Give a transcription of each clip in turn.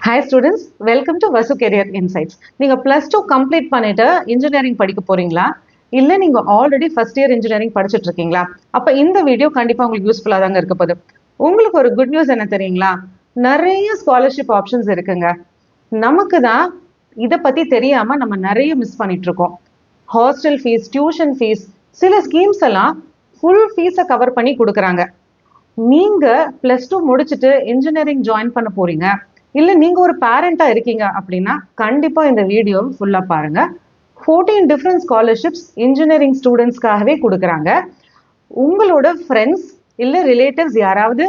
Hi students, welcome to Vasu Career Insights. நீங்க +2 complete பண்ணிட்டு engineering படிக்க போறீங்களா? இல்ல நீங்க ஆல்ரெடி ஃபர்ஸ்ட் இயர் இன்ஜினியரிங் படிச்சிட்டு இருக்கீங்களா? அப்ப இந்த வீடியோ கண்டிப்பா உங்களுக்கு யூஸ்ஃபுல்லா தாங்க இருக்க போகுது. உங்களுக்கு ஒரு குட் நியூஸ் என்ன தெரியுங்களா? நிறைய ஸ்காலர்ஷிப் ஆப்ஷன்ஸ் இருக்குங்க. நமக்கு தான் இத பத்தி தெரியாம நம்ம நிறைய மிஸ் பண்ணிட்டு இருக்கோம். ஹாஸ்டல் ஃபீஸ், டியூஷன் ஃபீஸ், சில ஸ்கீம்ஸ் எல்லாம் ஃபுல் ஃபீஸை கவர் பண்ணி கொடுக்குறாங்க. நீங்க +2 முடிச்சுட்டு இன்ஜினியரிங் ஜாயின் பண்ண போறீங்க, இல்ல நீங்க ஒரு பேரண்டா இருக்கீங்க அப்படின்னா கண்டிப்பா இந்த வீடியோ ஃபுல்லா பாருங்க. 14 டிஃப்ரெண்ட் ஸ்காலர்ஷிப்ஸ் இன்ஜினியரிங் ஸ்டூடெண்ட்ஸ்க்காகவே கொடுக்குறாங்க. உங்களோட ஃப்ரெண்ட்ஸ் இல்ல ரிலேட்டிவ்ஸ் யாராவது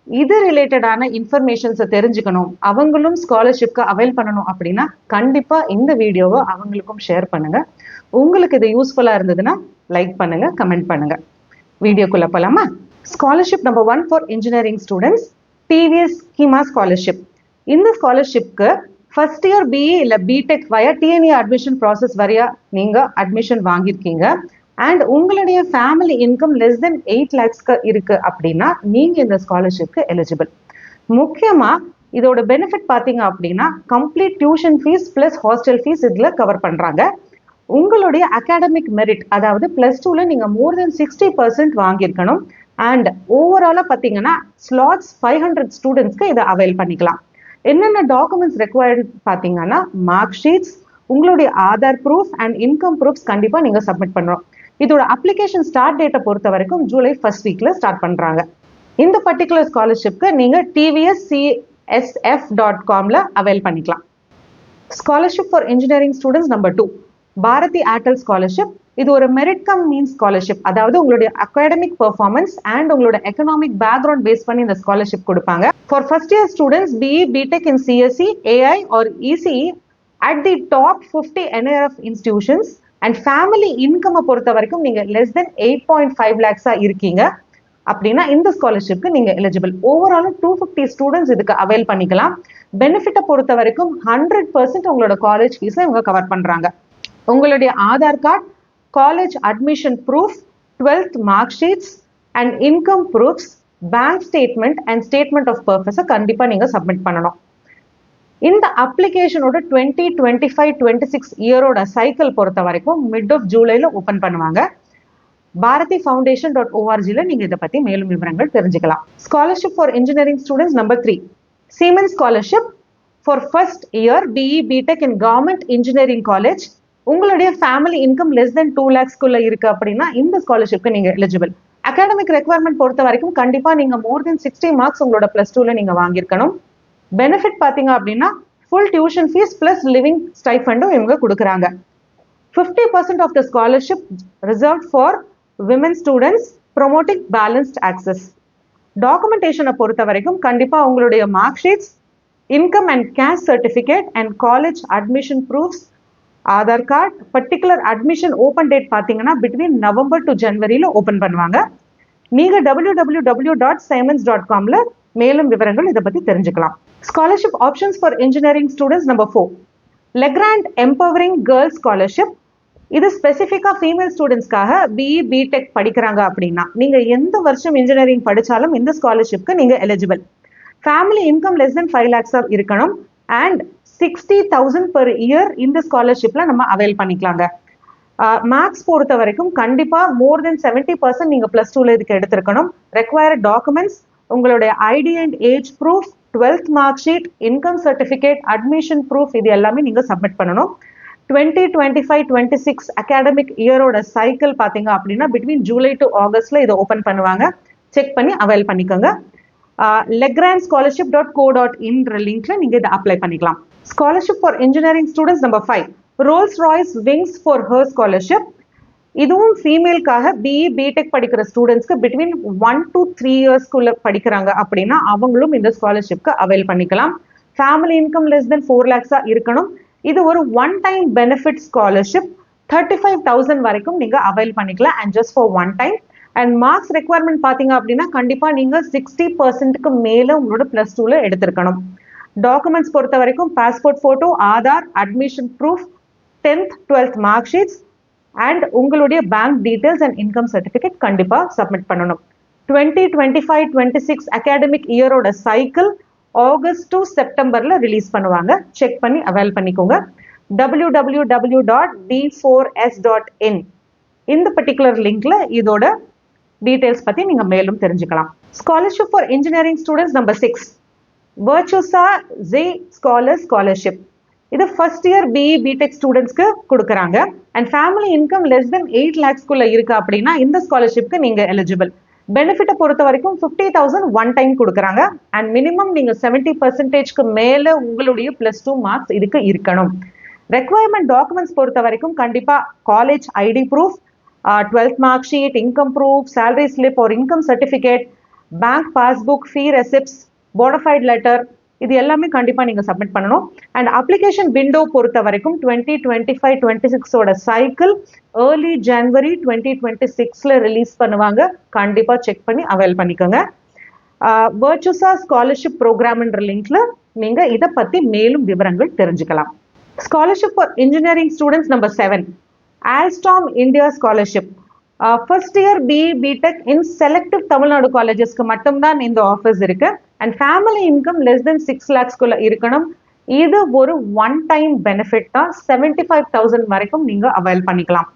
இது ரிலேட்டடான இன்ஃபர்மேஷன்ஸை தெரிஞ்சுக்கணும், அவங்களும் ஸ்காலர்ஷிப்க்கு அவைல் பண்ணணும் அப்படின்னா கண்டிப்பா இந்த வீடியோவை அவங்களுக்கும் ஷேர் பண்ணுங்க. உங்களுக்கு இது யூஸ்ஃபுல்லா இருந்ததுன்னா லைக் பண்ணுங்க, கமெண்ட் பண்ணுங்க. வீடியோக்குள்ள போலாமா? Scholarship number 1 for engineering students, TVS schema scholarship. இந்த ஸ்காலர்ஷிப்க்கு ஃபர்ஸ்ட் இயர் பிஇ இல்ல பிடெக் வயா டிஎன்ஏ அட்மிஷன் ப்ராசஸ் வரையா நீங்க அட்மிஷன் வாங்கியிருக்கீங்க அண்ட் உங்களுடைய family income less than 8 lakhs இருக்கு அப்படின்னா நீங்க இந்த ஸ்காலர்ஷிப்க்கு எலிஜிபிள். முக்கியமா இதோட பெனிஃபிட் பாத்தீங்க அப்படின்னா complete tuition fees plus hostel fees இதுல கவர் பண்றாங்க. உங்களுடைய அகாடமிக் மெரிட், அதாவது +2ல நீங்க மோர் தென் 60% வாங்கியிருக்கணும் அண்ட் ஓவராலா பாத்தீங்கன்னா ஸ்லாட்ஸ் 500 ஸ்டூடெண்ட்ஸ்க்கு இதை அவைல் பண்ணிக்கலாம். என்னென்ன டாக்குமெண்ட்ஸ் ரெக்வயர்டு பாத்தீங்கன்னா மார்க் ஷீட்ஸ், உங்களுடைய Aadhaar proof and income proofs கண்டிப்பா நீங்க சப்மிட் பண்றோம். இதோட அப்ளிகேஷன் ஸ்டார்ட் டேட்டை பொறுத்த வரைக்கும் ஜூலை ஃபர்ஸ்ட் வீக்ல ஸ்டார்ட் பண்றாங்க. இந்த பர்டிகுலர் ஸ்காலர்ஷிப்க்கு நீங்க tvscsf.comல அவைல் பண்ணிக்கலாம். Scholarship for engineering students number 2, Bharti Airtel scholarship. இது ஒரு மெரிட் கம் மீன்ஸ் ஸ்காலர்ஷிப், அதாவது உங்களுடைய அகாடமிக் பெர்ஃபார்மன்ஸ் அண்ட் உங்களோட எக்கனாமிக் பேக்ரவுண்ட் பேஸ் பண்ணி இந்த ஸ்காலர்ஷிப் கொடுப்பாங்க. For first year students BE BTech in CSE AI or ECE at the top 50 NIRF institutions and family income பொறுத்த வரைக்கும் நீங்க லெஸ் தென் 8.5 lakhs இருக்கீங்க அப்படின்னா இந்த ஸ்காலர்ஷிப்க்கு நீங்க எலிஜிபிள். ஓவராலும் 250 ஸ்டூடெண்ட்ஸ் இதுக்கு அவைல் பண்ணிக்கலாம். பெனிஃபிட்டை பொறுத்த வரைக்கும் 100% உங்களோட காலேஜ் ஃபீஸ்ல இவங்க கவர் பண்றாங்க. உங்களுடைய Aadhaar card, college admission proof, 12th mark sheets and income proofs, bank statement and statement of பர்பஸை கண்டிப்பா நீங்க சப்மிட் பண்ணணும். இந்த அப்ளிகேஷனோட 2025-26 இயரோட சைக்கிள் பொறுத்த வரைக்கும் மிட் ஆஃப் ஜூலைல ஓபன் பண்ணுவாங்க. பாரதி foundation.orgல நீங்க இதை பத்தி மேலும் விவரங்கள் தெரிஞ்சுக்கலாம். Scholarship for engineering students number 3, Siemens scholarship for first year BE BTech in government engineering college. உங்களுடைய family income less than 2 lakhs இருக்கு அப்படின்னா இந்த ஸ்காலர்ஷிப்க்கு நீங்க எலிஜிபிள். அகாடமிக் ரெக்வயர்மெண்ட் பொறுத்த வரைக்கும் கண்டிப்பா நீங்க மோர் தென் 60 marks உங்களோட +2ல நீங்க வாங்கியிருக்கணும். பெனிஃபிட் பாத்தீங்க அப்படின்னா full tuition fees plus living ஸ்டைஃபண்டும் இவங்க கொடுக்குறாங்க. 50% of the scholarship reserved for women students, promoting balanced access. டாக்குமெண்டேஷனை பொறுத்த வரைக்கும் கண்டிப்பா உங்களுடைய mark sheets, income and cash certificate and college admission proofs, Aadhaar card, particular admission open date பாத்தீங்கன்னா பிட்வீன் நவம்பர் டு ஜனவரியில ஓபன் பண்ணுவாங்க. நீங்க www.siemens.comல மேலும் விவரங்கள் இதை பத்தி தெரிஞ்சுக்கலாம். Scholarship options for engineering students number 4, Legrand empowering girls scholarship. இது ஸ்பெசிஃபிக்கா ஃபீமேல் ஸ்டூடெண்ட்ஸ்க்காக பிஇ பிடெக் படிக்கிறாங்க அப்படின்னா நீங்க எந்த வருஷம் இன்ஜினியரிங் படிச்சாலும் இந்த ஸ்காலர்ஷிப்க்கு நீங்க எலிஜிபிள். ஃபேமிலி இன்கம் லெஸ் தென் 5 lakhs இருக்கணும் அண்ட் 60,000 per year இந்த ஸ்காலர்ஷிப்ல நம்ம அவைல் பண்ணிக்கலாங்க. மார்க்ஸ் பொறுத்த வரைக்கும் கண்டிப்பா மோர் தென் 70% நீங்க +2ல இதுக்கு எடுத்திருக்கணும். ரெக்வயர்ட் டாக்குமெண்ட்ஸ் உங்களுடைய ID and age proof, 12th mark sheet, income certificate, admission proof, இது எல்லாமே நீங்க சப்மிட் பண்ணணும். 2025-26 அகாடமிக் இயரோட சைக்கிள் பாத்தீங்க அப்படின்னா பிட்வீன் ஜூலை டு ஆகஸ்ட்ல இதை ஓபன் பண்ணுவாங்க. செக் பண்ணி அவைல் பண்ணிக்கோங்க. legrandScholarship.co.in லிங்க்ல நீங்க இதை அப்ளை பண்ணிக்கலாம். Scholarship for engineering students number 5, Rolls Royce wings for her scholarship. இதுவும் ஃபீமேலுக்காக பிஇ பிடெக் படிக்கிற ஸ்டூடெண்ட்ஸ்க்கு பிட்வீன் 1 to 3 years படிக்கிறாங்க அப்படின்னா அவங்களும் இந்த ஸ்காலர்ஷிப்க்கு அவைல் பண்ணிக்கலாம். ஃபேமிலி இன்கம் லெஸ் தென் 4 lakhs இருக்கணும். இது ஒரு ஒன் டைம் பெனிஃபிட் ஸ்காலர்ஷிப். 35,000 வரைக்கும் நீங்க அவைல் பண்ணிக்கலாம் and just for one time. And marks requirement பாத்தீங்க அப்படின்னா கண்டிப்பா நீங்க 60%க்கு மேல உங்களோட +2ல எடுத்திருக்கணும். டாக்குமெண்ட்ஸ் பொறுத்த வரைக்கும் passport photo, Aadhaar, admission proof, 10th 12th mark sheets and உங்களுடைய bank details and income certificate கண்டிப்பா சப்மிட் பண்ணணும். 2025-26 அகாடமிக் இயரோட சைக்கிள் ஆகஸ்ட் டு செப்டம்பர்ல ரிலீஸ் பண்ணுவாங்க. செக் பண்ணி அவைல் பண்ணிக்கோங்க. www.d4s.in இந்த பர்டிகுலர் லிங்க்ல இதோட டீடைல்ஸ் பத்தி நீங்க மேலும் தெரிஞ்சுக்கலாம். Scholarship for engineering students number 6, Virtusa J scholarship. இது ஃபர்ஸ்ட் இயர் பிஇ பிடெக் ஸ்டூடெண்ட்ஸ்க்கு கொடுக்குறாங்க. And family income less than 8 lakhsக்குள்ள இருக்கு அப்படின்னா இந்த ஸ்காலர்ஷிப்க்கு நீங்க எலிஜிபிள். பெனிஃபிட்டை பொறுத்த வரைக்கும் 50,000 ஒன் டைம் கொடுக்குறாங்க. அண்ட் மினிமம் நீங்க 70% மேல உங்களுடைய +2 மார்க்ஸ் இதுக்கு இருக்கணும். ரெக்வயர்மெண்ட் டாக்குமெண்ட்ஸ் பொறுத்த வரைக்கும் கண்டிப்பா college ID proof, 12th mark sheet, income proof, salary slip ஒரு income certificate, bank passbook, fee receipts, bona fide letter, இது எல்லாமே கண்டிப்பா நீங்க சப்மிட் பண்ணணும். அண்ட் அப்ளிகேஷன் விண்டோ பொறுத்த வரைக்கும் 2025-26 சைக்கிள் ஏர்லி ஜனவரி 2026ல ரிலீஸ் பண்ணுவாங்க. கண்டிப்பா செக் பண்ணி அவைல் பண்ணிக்கோங்க. வர்ச்சுசா ஸ்காலர்ஷிப் ப்ரோக்ராம்ன்ற லிங்க்ல நீங்க இதை பத்தி மேலும் விவரங்கள் தெரிஞ்சுக்கலாம். Scholarship for engineering students number 7, Alstom India scholarship. First year BE BTech in selective Tamil Nadu காலேஜஸ்க்கு மட்டும்தான் இந்த ஆஃபர்ஸ் இருக்கு. And family income less than 6 lakhsக்குள்ள இருக்கணும். இது ஒரு ஒன் டைம் பெனிஃபிட் தான். 75,000 வரைக்கும் நீங்க அவைல் பண்ணிக்கலாம்.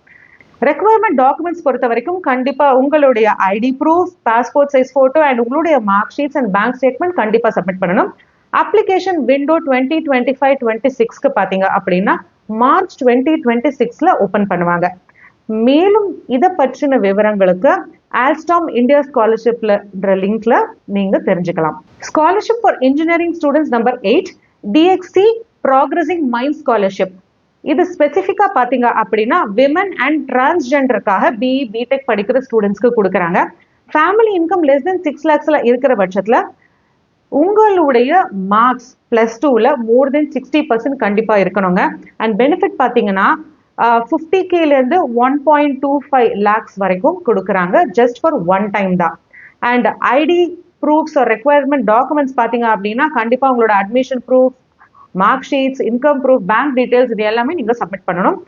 ரெக்வயர்மெண்ட் டாக்குமெண்ட்ஸ் பொறுத்த வரைக்கும் கண்டிப்பா உங்களுடைய ID proof, passport size photo and உங்களுடைய mark sheets and bank statement கண்டிப்பா சப்மிட் பண்ணணும். அப்ளிகேஷன் விண்டோ 2025-26க்கு பாத்தீங்க அப்படின்னா மார்ச் 2026ல ஓபன் பண்ணுவாங்க. மேலும் இதை பற்றின விவரங்களுக்கு ஆல்ஸ்டாம் இந்தியா ஸ்காலர்ஷிப்ல லிங்க்ல நீங்க தெரிஞ்சுக்கலாம். Scholarship for engineering students number 8, DXC progressing mind scholarship. இது ஸ்பெசிஃபிக்கா பாத்தீங்க அப்படின்னா விமன் அண்ட் டிரான்ஸ்ஜெண்டருக்காக பிஇ பிடெக் படிக்கிற ஸ்டூடெண்ட்ஸ்க்கு கொடுக்குறாங்க. ஃபேமிலி இன்கம் லெஸ் தென் 6 lakhsல இருக்கிற பட்சத்துல உங்களுடைய மார்க்ஸ் +2ல மோர் தென் 60% கண்டிப்பா இருக்கணுங்க. அண்ட் பெனிஃபிட் பாத்தீங்கன்னா 50Kல இருந்து 1.25 lakhs வரைக்கும் கொடுக்குறாங்க. ஜஸ்ட் ஃபார் ஒன் டைம் தான். And ID proofs requirement documents பாத்தீங்க அப்படின்னா கண்டிப்பா உங்களோட admission proof, mark sheets, income proof, bank details இது எல்லாமே நீங்க சப்மிட் பண்ணணும்.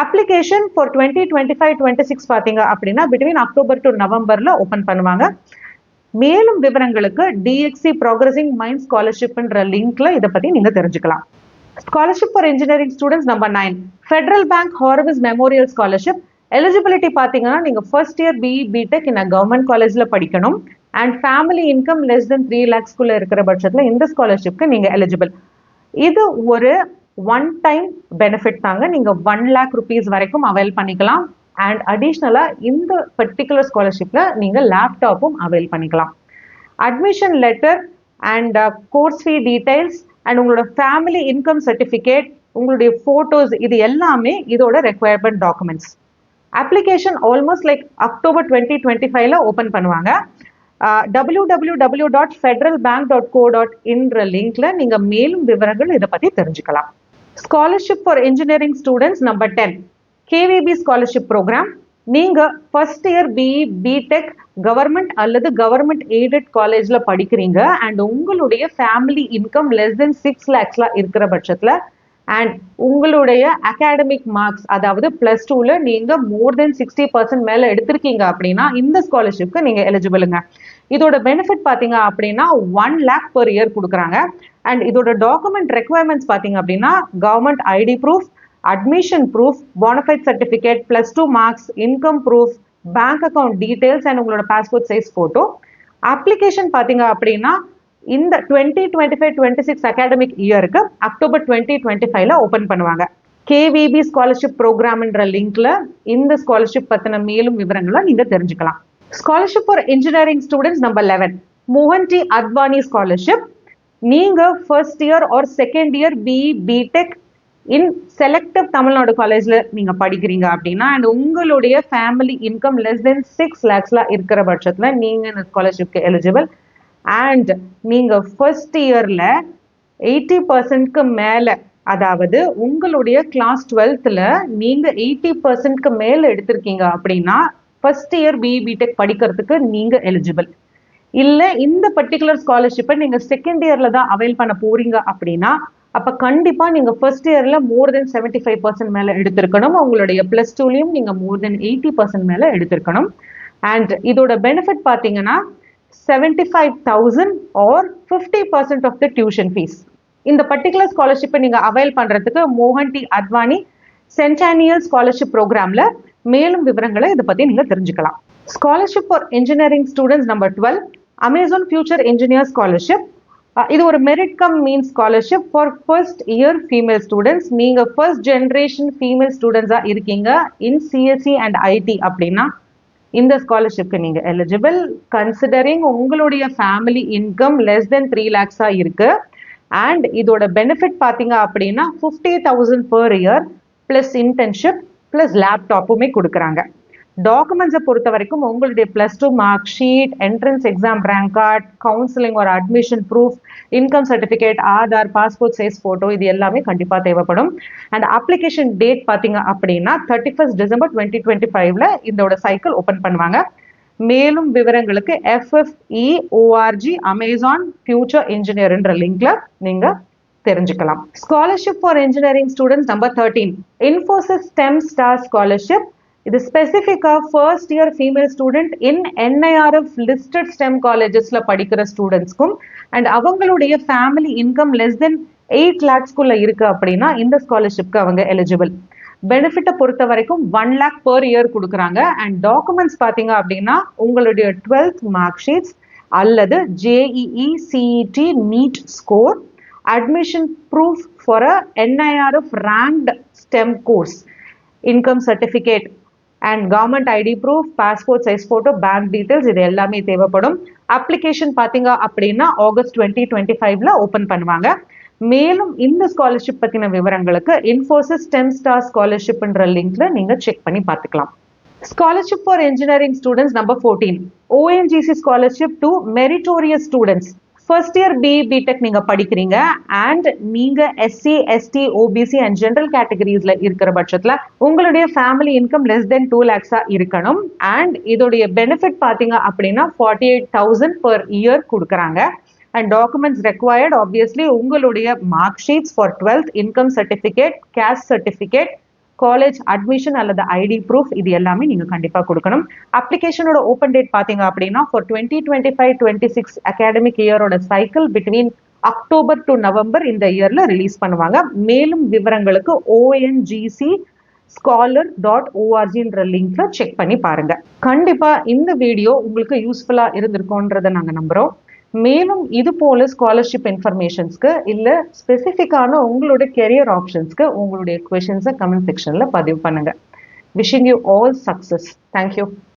அப்ளிகேஷன் ஃபார் 2025-26 பாத்தீங்க அப்படின்னா பிட்வீன் அக்டோபர் டு நவம்பர்ல ஓபன் பண்ணுவாங்க. மேலும் விவரங்களுக்கு டிஎக்சி ப்ராக்ரஸிங் மைண்ட் ஸ்காலர்ஷிப்ன்ற லிங்க்ல இதை பத்தி நீங்க தெரிஞ்சுக்கலாம். Scholarship for engineering students number 9, Federal Bank Hormis memorial scholarship. Eligibility பாத்தீங்கன்னா நீங்க first year BE BTech in government காலேஜ்ல படிக்கணும். And family income less than 3 lakhsக்குள்ள இருக்கிற பட்சத்துல இந்த ஸ்காலர்ஷிப்க்கு நீங்க எலிஜிபிள். இது ஒரு ஒன் டைம் பெனிஃபிட் தாங்க. நீங்க 1 lakh rupees வரைக்கும் அவைல் பண்ணிக்கலாம். அண்ட் அடிஷ்னலா இந்த பர்டிகுலர் ஸ்காலர்ஷிப்ல நீங்க லேப்டாப்பும் அவைல் பண்ணிக்கலாம். Admission letter and course fee details and உங்களோட ஃபேமிலி இன்கம் சர்டிஃபிகேட், உங்களுடைய போட்டோஸ் இது எல்லாமே இதோட requirement documents. Application almost like October 2025ல ஓபன் பண்ணுவாங்க. www.federalbank.co.in லிங்க்ல நீங்க மேலும் விவரங்கள் இதை பத்தி தெரிஞ்சுக்கலாம். Scholarship for engineering students number 10, KVB scholarship program. நீங்க first year BE BTech government அல்லது கவர்மெண்ட் எய்டட் காலேஜ்ல படிக்கிறீங்க அண்ட் உங்களுடைய ஃபேமிலி இன்கம் லெஸ் தென் 6 lakhsல இருக்கிற பட்சத்துல அண்ட் உங்களுடைய அகாடமிக் மார்க்ஸ் அதாவது +2ல நீங்க மோர் தென் 60% மேல எடுத்திருக்கீங்க அப்படின்னா இந்த ஸ்காலர்ஷிப்க்கு நீங்க எலிஜிபிளுங்க. இதோட பெனிஃபிட் பாத்தீங்க அப்படின்னா 1 lakh per year கொடுக்குறாங்க. அண்ட் இதோட டாக்குமெண்ட் ரெக்வயர்மெண்ட்ஸ் பாத்தீங்க அப்படின்னா government ID proof, admission proof, bona fide certificate, +2 marks, income proof, bank account details and உங்களோட பாஸ்போர்ட் சைஸ் போட்டோ. அப்ளிகேஷன் பாத்தீங்க அப்படின்னா இந்த 2025-26 அகாடமிக் இயருக்கு அக்டோபர் 2025ல ஓபன் பண்ணுவாங்க. கேவிபி ஸ்காலர்ஷிப் ப்ரோக்ராம்ன்ற லிங்க்ல இந்த ஸ்காலர்ஷிப் பத்தின மேலும் விவரங்களை நீங்க தெரிஞ்சுக்கலாம். Scholarship for engineering students number 11, மோகன் டி அத்வானி ஸ்காலர்ஷிப். நீங்க first year or second year BE BTech in selective Tamil Nadu காலேஜ்ல நீங்க படிக்கிறீங்க அப்படின்னா அண்ட் உங்களுடைய ஃபேமிலி இன்கம் லெஸ் தென் 6 lakhsல இருக்கிற பட்சத்துல நீங்க இந்த ஸ்காலர்ஷிப்க்கு எலிஜிபிள். அண்ட் நீங்க ஃபர்ஸ்ட் இயர்ல 80%க்கு மேல அதாவது உங்களுடைய கிளாஸ் 12th நீங்க 80%க்கு மேல எடுத்திருக்கீங்க அப்படின்னா ஃபர்ஸ்ட் இயர் பிஇ பிடெக் படிக்கிறதுக்கு நீங்க எலிஜிபிள். இல்ல இந்த பர்டிகுலர் ஸ்காலர்ஷிப்பை நீங்க செகண்ட் இயர்ல தான் அவைல் பண்ண போறீங்க அப்படின்னா அப்ப கண்டிப்பா நீங்க ஃபர்ஸ்ட் இயர்ல மோர் தென் 75% மேல எடுத்திருக்கணும். உங்களுடைய +2லயும் நீங்க மோர் தென் 80% மேல எடுத்திருக்கணும். அண்ட் இதோட பெனிஃபிட் பாத்தீங்கன்னா 75,000 or 50% of the tuition fees. இந்த பர்டிகுலர் ஸ்காலர்ஷிப்பை நீங்க அவைல் பண்றதுக்கு மோகன் டி அத்வானி சென்டானியல் ஸ்காலர்ஷிப் ப்ரோக்ராம்ல மேலும் விவரங்களை இதை பத்தி நீங்க தெரிஞ்சுக்கலாம். Scholarship for engineering students number 12, Amazon future engineer scholarship. இது ஒரு merit cum mean scholarship for first year female students. நீங்க ஃபர்ஸ்ட் ஜென்ரேஷன் ஃபீமேல் ஸ்டூடெண்ட்ஸா இருக்கீங்க இன் சிஎஸ்சி அண்ட் ஐடி அப்படின்னா இந்த ஸ்காலர்ஷிப்க்கு நீங்க எலிஜிபிள், கன்சிடரிங் உங்களுடைய family income less than 3 lakhs இருக்கு. அண்ட் இதோட பெனிஃபிட் பார்த்தீங்க அப்படின்னா 50,000 per year plus internship plus லேப்டாப்புமே கொடுக்குறாங்க. டாக்குமெண்ட்ஸை பொறுத்த வரைக்கும் உங்களுடைய +2 mark sheet, entrance exam rank card, counselling ஒரு admission proof, income certificate, Aadhaar, passport size photo, இது எல்லாமே கண்டிப்பாக தேவைப்படும். அண்ட் அப்ளிகேஷன் டேட் பார்த்தீங்க அப்படின்னா 31st December 2025 இதோட சைக்கிள் ஓப்பன் பண்ணுவாங்க. மேலும் விவரங்களுக்கு FFEORG அமேசான் ஃபியூச்சர் இன்ஜினியர்ன்ற லிங்க்ல நீங்க தெரிஞ்சுக்கலாம். Scholarship for engineering students number 13, Infosys STEM star scholarship. இது ஸ்பெசிஃபிக்கா first year female student in NIRF listed STEM காலேஜஸ்ல படிக்கிற ஸ்டூடெண்ட்ஸ்க்கும் அண்ட் அவங்களுடைய ஃபேமிலி இன்கம் லெஸ் தென் 8 lakhsக்குள்ள இருக்கு அப்படின்னா இந்த ஸ்காலர்ஷிப்க்கு அவங்க எலிஜிபிள். பெனிஃபிட்டை பொறுத்த வரைக்கும் 1 lakh per year கொடுக்குறாங்க. அண்ட் டாக்குமெண்ட்ஸ் பார்த்தீங்க அப்படின்னா உங்களுடைய 12th மார்க் ஷீட்ஸ் அல்லது JEE CET NEET score, admission proof for a NIRF ranked STEM course, income certificate and government ID proof, passport size photo, bank details, இது எல்லாமே தேவைப்படும். Application பார்த்தீங்க அப்படின்னா August 2025 ஓப்பன் பண்ணுவாங்க. மேலும் இந்த ஸ்காலர்ஷிப் பத்தின விவரங்களுக்கு இன்ஃபோசிஸ் STEM ஸ்டார் ஸ்காலர்ஷிப்ன்ற லிங்க்ல நீங்க செக் பண்ணி பார்த்துக்கலாம். Scholarship for engineering students number 14, ONGC scholarship to meritorious students. First year BTech நீங்க படிக்கிறீங்க அண்ட் நீங்க SC ST OBC and general கேட்டகரிஸ்ல இருக்கிற பட்சத்துல உங்களுடைய family income less than 2 lakhs இருக்கணும். அண்ட் இதோடைய பெனிஃபிட் பாத்தீங்க அப்படின்னா 48,000 per year கொடுக்குறாங்க. அண்ட் டாக்குமெண்ட்ஸ் ரெக்வயர்ட் ஆப்வியஸ்லி உங்களுடைய mark sheets for 12th, income certificate, caste certificate, college admission அல்லது ID ப்ரூஃப், இது எல்லாமே நீங்க கண்டிப்பா கொடுக்கணும். அப்ளிகேஷனோட ஓப்பன் டேட் பாத்தீங்க அப்படின்னா ஃபார் 2025-26 அகாடமிக் இயரோட cycle between October to November இந்த இயர்ல ரிலீஸ் பண்ணுவாங்க. மேலும் விவரங்களுக்கு ONGC scholar.orgன்ற லிங்க்ல செக் பண்ணி பாருங்க. கண்டிப்பா இந்த வீடியோ உங்களுக்கு யூஸ்ஃபுல்லா இருந்திருக்கும்ன்றதை நாங்க நம்புறோம். மேலும் இது போல ஸ்காலர்ஷிப் இன்ஃபர்மேஷன்ஸ்க்கு இல்ல ஸ்பெசிஃபிக்கான உங்களுடைய கெரியர் ஆப்ஷன்ஸ்க்கு உங்களுடைய கொஷின்ஸை கமெண்ட் செக்ஷன்ல பதிவு பண்ணுங்க. Wishing you all success. Thank you.